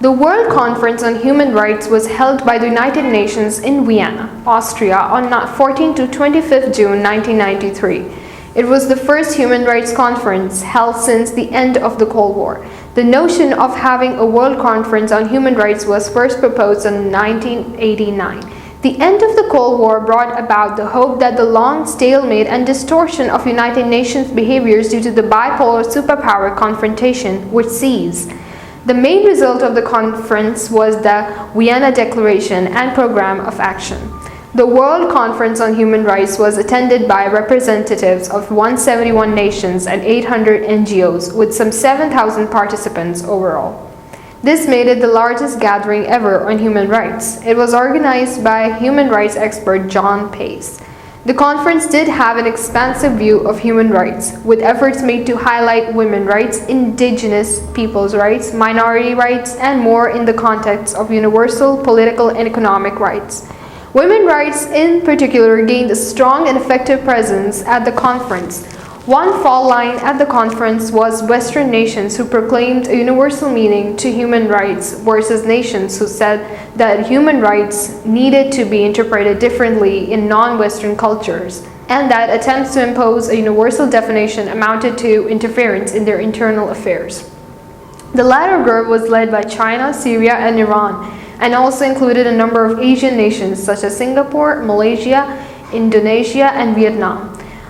The World Conference on Human Rights was held by the United Nations in Vienna, Austria on 14 to 25 June 1993. It was the first human rights conference held since the end of the Cold War. The notion of having a World Conference on Human Rights was first proposed in 1989. The end of the Cold War brought about the hope that the long stalemate and distortion of United Nations behaviors due to the bipolar superpower confrontation would cease. The main result of the conference was the Vienna Declaration and Program of Action. The World Conference on Human Rights was attended by representatives of 171 nations and 800 NGOs, with some 7,000 participants overall. This made it the largest gathering ever on human rights. It was organized by human rights expert John Pace. The conference did have an expansive view of human rights, with efforts made to highlight women's rights, indigenous peoples' rights, minority rights, and more in the context of universal political and economic rights. Women's rights in particular gained a strong and effective presence at the conference. One fall line at the conference was Western nations who proclaimed a universal meaning to human rights versus nations who said that human rights needed to be interpreted differently in non-Western cultures, and that attempts to impose a universal definition amounted to interference in their internal affairs. The latter group was led by China, Syria, and Iran, and also included a number of Asian nations such as Singapore, Malaysia, Indonesia, and Vietnam.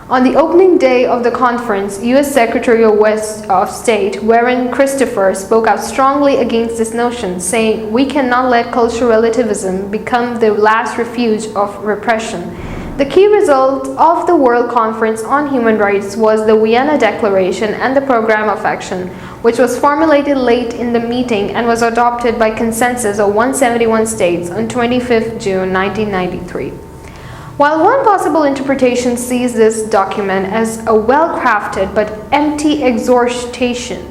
On the opening day of the conference, U.S. Secretary of State Warren Christopher spoke out strongly against this notion, saying, "We cannot let cultural relativism become the last refuge of repression." The key result of the World Conference on Human Rights was the Vienna Declaration and the Program of Action, which was formulated late in the meeting and was adopted by consensus of 171 states on 25 June 1993. While one possible interpretation sees this document as a well-crafted but empty exhortation,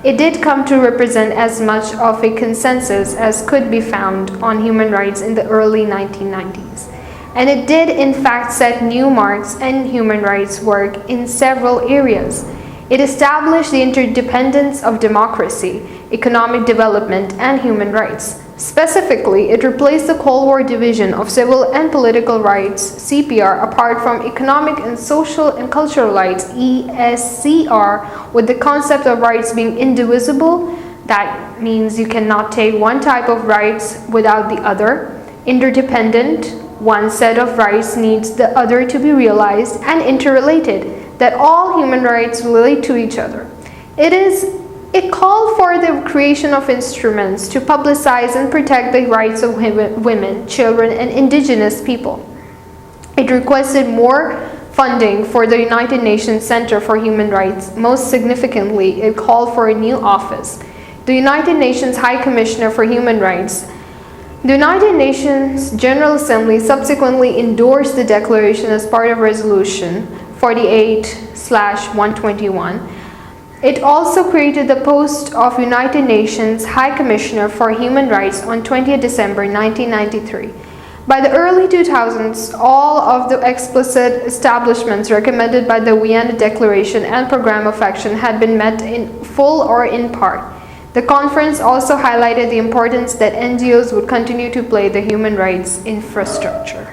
it did come to represent as much of a consensus as could be found on human rights in the early 1990s. And it did in fact set new marks in human rights work in several areas. It established the interdependence of democracy, economic development, and human rights. Specifically, it replaced the Cold War division of civil and political rights, CPR, apart from economic and social and cultural rights, ESCR, with the concept of rights being indivisible. That means you cannot take one type of rights without the other. Interdependent, one set of rights needs the other to be realized, and interrelated, that all human rights relate to each other. It called for the creation of instruments to publicize and protect the rights of women, children, and indigenous people. It requested more funding for the United Nations Center for Human Rights. Most significantly, it called for a new office, the United Nations High Commissioner for Human Rights. The United Nations General Assembly subsequently endorsed the declaration as part of Resolution 48/121. It also created the post of United Nations High Commissioner for Human Rights on 20 December 1993. By the early 2000s, all of the explicit establishments recommended by the Vienna Declaration and Program of Action had been met in full or in part. The conference also highlighted the importance that NGOs would continue to play the human rights infrastructure.